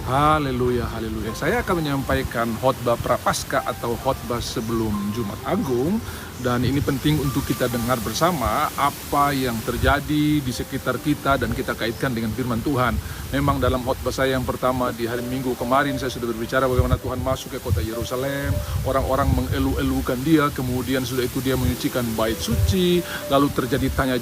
Haleluya, haleluya. Saya akan menyampaikan khotbah Prapaskah atau khotbah sebelum Jumat Agung. Dan ini penting untuk kita dengar bersama apa yang terjadi di sekitar kita dan kita kaitkan dengan firman Tuhan. Memang dalam khotbah saya yang pertama di hari Minggu kemarin saya sudah berbicara bagaimana Tuhan masuk ke kota Yerusalem. Orang-orang mengelu-elukan dia, kemudian sudah itu dia menyucikan bait suci. Lalu terjadi tanya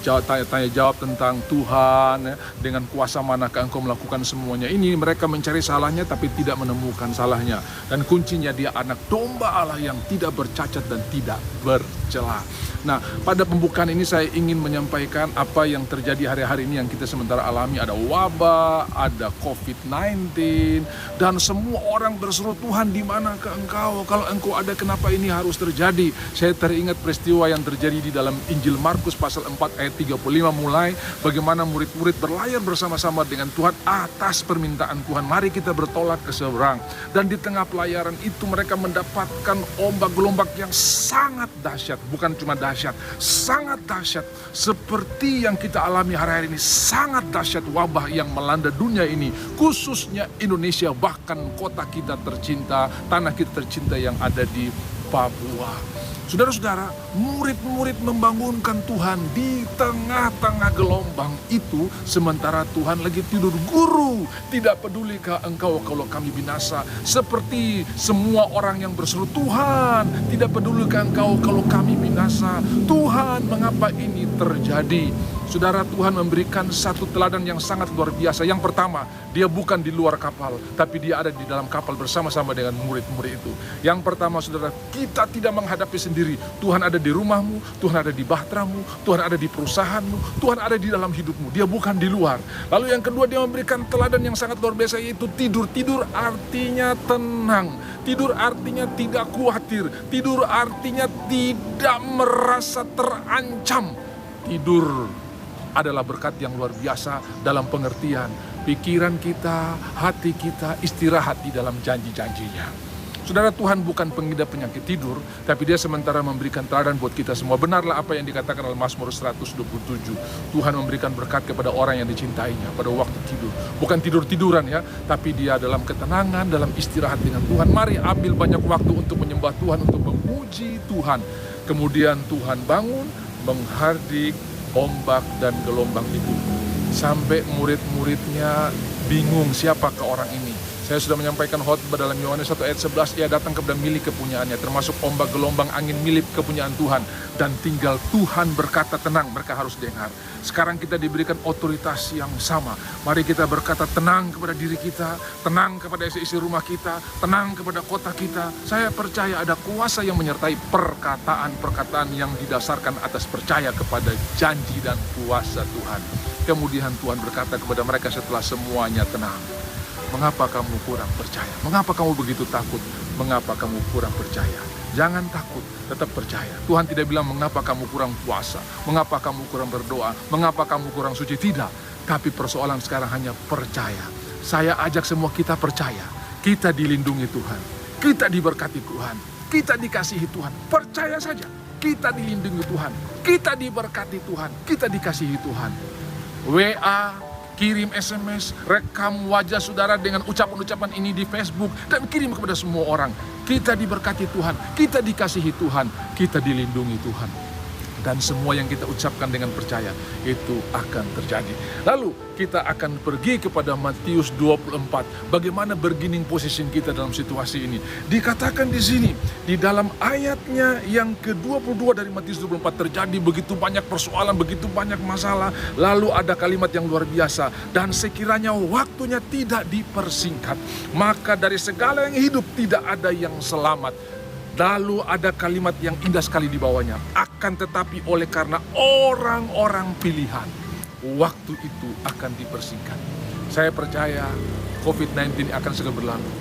jawab tentang Tuhan, dengan kuasa manakah engkau melakukan semuanya ini. Mereka mencari salahnya tapi tidak menemukan salahnya. Dan kuncinya dia anak domba Allah yang tidak bercacat dan tidak bercela. Nah, pada pembukaan ini saya ingin menyampaikan apa yang terjadi hari-hari ini yang kita sementara alami. Ada wabah, ada COVID-19, dan semua orang berseru, Tuhan di manakah engkau? Kalau engkau ada, kenapa ini harus terjadi? Saya teringat peristiwa yang terjadi di dalam Injil Markus pasal 4 ayat 35 mulai, bagaimana murid-murid berlayar bersama-sama dengan Tuhan atas permintaan Tuhan. Mari kita bertolak ke seberang. Dan di tengah pelayaran itu mereka mendapatkan ombak-gelombang yang sangat dahsyat. Bukan cuma dahsyat, sangat dahsyat. Seperti yang kita alami hari-hari ini, sangat dahsyat wabah yang melanda dunia ini, khususnya Indonesia, bahkan kota kita tercinta, tanah kita tercinta yang ada di Papua. Saudara-saudara, murid-murid membangunkan Tuhan di tengah-tengah gelombang itu, sementara Tuhan lagi tidur. Guru, tidak pedulikah engkau kalau kami binasa? Seperti semua orang yang berseru, Tuhan, tidak pedulikah engkau kalau kami binasa? Tuhan, mengapa ini terjadi? Saudara, Tuhan memberikan satu teladan yang sangat luar biasa. Yang pertama, dia bukan di luar kapal, tapi dia ada di dalam kapal bersama-sama dengan murid-murid itu. Yang pertama, saudara, kita tidak menghadapi sendiri. Tuhan ada di rumahmu, Tuhan ada di bahteramu, Tuhan ada di perusahaanmu, Tuhan ada di dalam hidupmu. Dia bukan di luar. Lalu yang kedua, dia memberikan teladan yang sangat luar biasa, yaitu tidur. Tidur artinya tenang. Tidur artinya tidak khawatir. Tidur artinya tidak merasa terancam. Tidur adalah berkat yang luar biasa dalam pengertian pikiran kita, hati kita istirahat di dalam janji-janjinya. Saudara, Tuhan bukan pengidap penyakit tidur, tapi dia sementara memberikan teladan buat kita semua. Benarlah apa yang dikatakan oleh Mazmur 127. Tuhan memberikan berkat kepada orang yang dicintainya pada waktu tidur. Bukan tidur-tiduran ya, tapi dia dalam ketenangan, dalam istirahat dengan Tuhan. Mari ambil banyak waktu untuk menyembah Tuhan, untuk memuji Tuhan. Kemudian Tuhan bangun, menghardik ombak dan gelombang itu, sampai murid-muridnya bingung siapakah orang ini. Saya sudah menyampaikan khotbah dalam Yohanes 1 ayat 11, ia datang kepada milik kepunyaannya, termasuk ombak, gelombang, angin milik kepunyaan Tuhan. Dan tinggal Tuhan berkata tenang, mereka harus dengar. Sekarang kita diberikan otoritas yang sama. Mari kita berkata tenang kepada diri kita, tenang kepada isi-isi rumah kita, tenang kepada kota kita. Saya percaya ada kuasa yang menyertai perkataan-perkataan yang didasarkan atas percaya kepada janji dan kuasa Tuhan. Kemudian Tuhan berkata kepada mereka setelah semuanya tenang, mengapa kamu kurang percaya? Mengapa kamu begitu takut? Mengapa kamu kurang percaya? Jangan takut, tetap percaya. Tuhan tidak bilang mengapa kamu kurang puasa, mengapa kamu kurang berdoa, mengapa kamu kurang suci. Tidak, tapi persoalan sekarang hanya percaya. Saya ajak semua kita percaya. Kita dilindungi Tuhan, kita diberkati Tuhan, kita dikasihi Tuhan. Percaya saja, kita dilindungi Tuhan, kita diberkati Tuhan, kita dikasihi Tuhan. WA, kirim SMS, rekam wajah saudara dengan ucapan-ucapan ini di Facebook, dan kirim kepada semua orang. Kita diberkati Tuhan, kita dikasihi Tuhan, kita dilindungi Tuhan. Dan semua yang kita ucapkan dengan percaya, itu akan terjadi. Lalu kita akan pergi kepada Matius 24. Bagaimana bergining position kita dalam situasi ini. Dikatakan di sini, di dalam ayatnya yang ke-22 dari Matius 24, terjadi begitu banyak persoalan, begitu banyak masalah. Lalu ada kalimat yang luar biasa, dan sekiranya waktunya tidak dipersingkat, maka dari segala yang hidup tidak ada yang selamat. Lalu ada kalimat yang indah sekali di bawahnya. Akan tetapi oleh karena orang-orang pilihan, waktu itu akan dipersingkat. Saya percaya COVID-19 akan segera berlalu.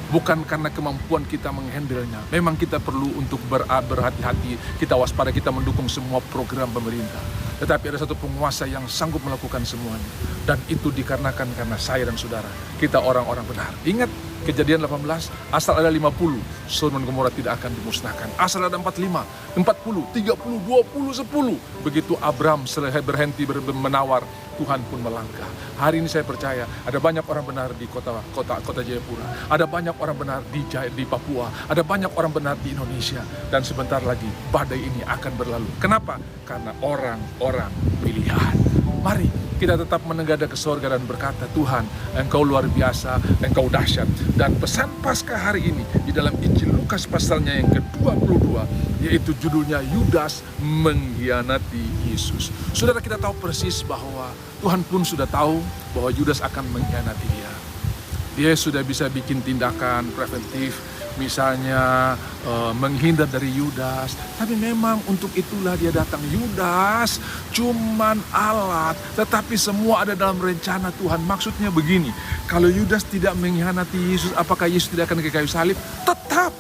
Bukan karena kemampuan kita menghandlenya. Memang kita perlu untuk berhati-hati, kita waspada, kita mendukung semua program pemerintah. Tetapi ada satu penguasa yang sanggup melakukan semuanya. Dan itu dikarenakan karena saya dan saudara, kita orang-orang benar. Ingat, Kejadian 18, asal ada 50, Sodom dan Gomora tidak akan dimusnahkan. Asal ada 45, 40, 30, 20, 10. Begitu Abram selesai berhenti menawar, Tuhan pun melangkah. Hari ini saya percaya ada banyak orang benar di kota Jayapura. Ada banyak orang benar di Papua. Ada banyak orang benar di Indonesia. Dan sebentar lagi badai ini akan berlalu. Kenapa? Karena orang-orang pilihan. Mari kita tetap menengadah ke sorga dan berkata, Tuhan, Engkau luar biasa, Engkau dahsyat. Dan pesan Paskah hari ini di dalam Injil Lukas pasalnya yang ke-22, yaitu judulnya Yudas mengkhianati Yesus. Saudara, kita tahu persis bahwa Tuhan pun sudah tahu bahwa Yudas akan mengkhianati dia. Dia sudah bisa bikin tindakan preventif, misalnya menghindar dari Yudas. Tapi memang untuk itulah dia datang. Yudas cuman alat, tetapi semua ada dalam rencana Tuhan. Maksudnya begini, kalau Yudas tidak mengkhianati Yesus, apakah Yesus tidak akan ke kayu salib? Tetap.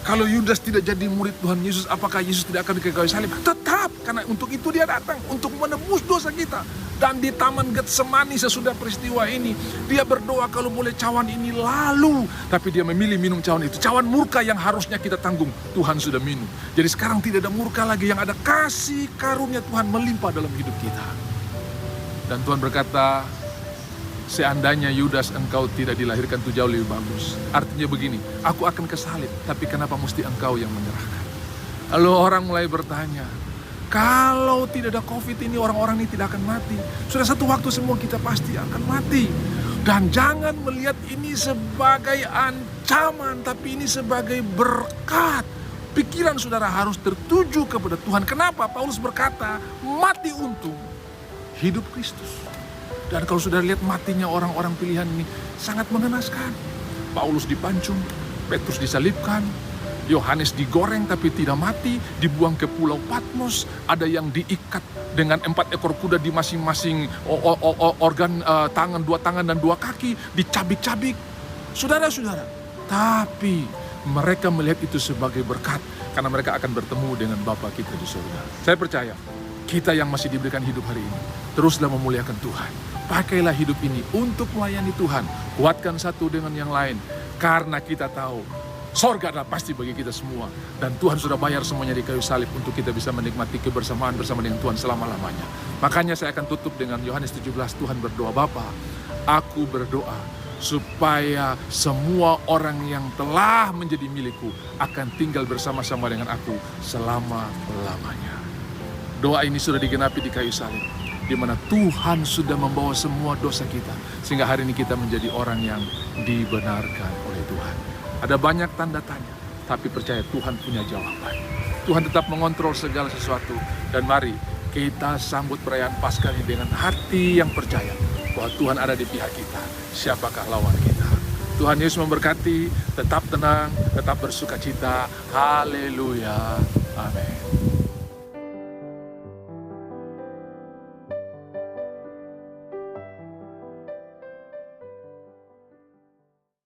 Kalau Yudas tidak jadi murid Tuhan Yesus, apakah Yesus tidak akan ke kayu salib? Tetap. Karena untuk itu dia datang, untuk menebus dosa kita. Dan di Taman Getsemani sesudah peristiwa ini, dia berdoa kalau boleh cawan ini lalu. Tapi dia memilih minum cawan itu. Cawan murka yang harusnya kita tanggung, Tuhan sudah minum. Jadi sekarang tidak ada murka lagi, yang ada kasih karunia Tuhan melimpah dalam hidup kita. Dan Tuhan berkata, seandainya Yudas engkau tidak dilahirkan itu jauh lebih bagus. Artinya begini, aku akan ke salib, tapi kenapa mesti engkau yang menyerahkan? Lalu orang mulai bertanya, kalau tidak ada COVID ini, orang-orang ini tidak akan mati. Sudah satu waktu semua kita pasti akan mati. Dan jangan melihat ini sebagai ancaman, tapi ini sebagai berkat. Pikiran saudara harus tertuju kepada Tuhan. Kenapa? Paulus berkata, mati untung, hidup Kristus. Dan kalau sudah lihat matinya orang-orang pilihan ini, sangat mengenaskan. Paulus dipancung, Petrus disalibkan, Yohanes digoreng tapi tidak mati, dibuang ke pulau Patmos. Ada yang diikat dengan 4 ekor kuda di masing-masing organ tangan, 2 tangan dan 2 kaki, dicabik-cabik. Saudara-saudara, tapi mereka melihat itu sebagai berkat, karena mereka akan bertemu dengan Bapa kita di surga. Saya percaya, kita yang masih diberikan hidup hari ini, teruslah memuliakan Tuhan. Pakailah hidup ini untuk melayani Tuhan. Kuatkan satu dengan yang lain, karena kita tahu sorga adalah pasti bagi kita semua. Dan Tuhan sudah bayar semuanya di kayu salib untuk kita bisa menikmati kebersamaan bersama dengan Tuhan selama-lamanya. Makanya saya akan tutup dengan Yohanes 17. Tuhan berdoa, Bapa, aku berdoa supaya semua orang yang telah menjadi milikku akan tinggal bersama-sama dengan aku selama-lamanya. Doa ini sudah digenapi di kayu salib, di mana Tuhan sudah membawa semua dosa kita, sehingga hari ini kita menjadi orang yang dibenarkan oleh Tuhan. Ada banyak tanda tanya, tapi percaya Tuhan punya jawaban. Tuhan tetap mengontrol segala sesuatu. Dan mari kita sambut perayaan Paskah ini dengan hati yang percaya bahwa Tuhan ada di pihak kita. Siapakah lawan kita? Tuhan Yesus memberkati. Tetap tenang, tetap bersuka cita. Haleluya. Amin.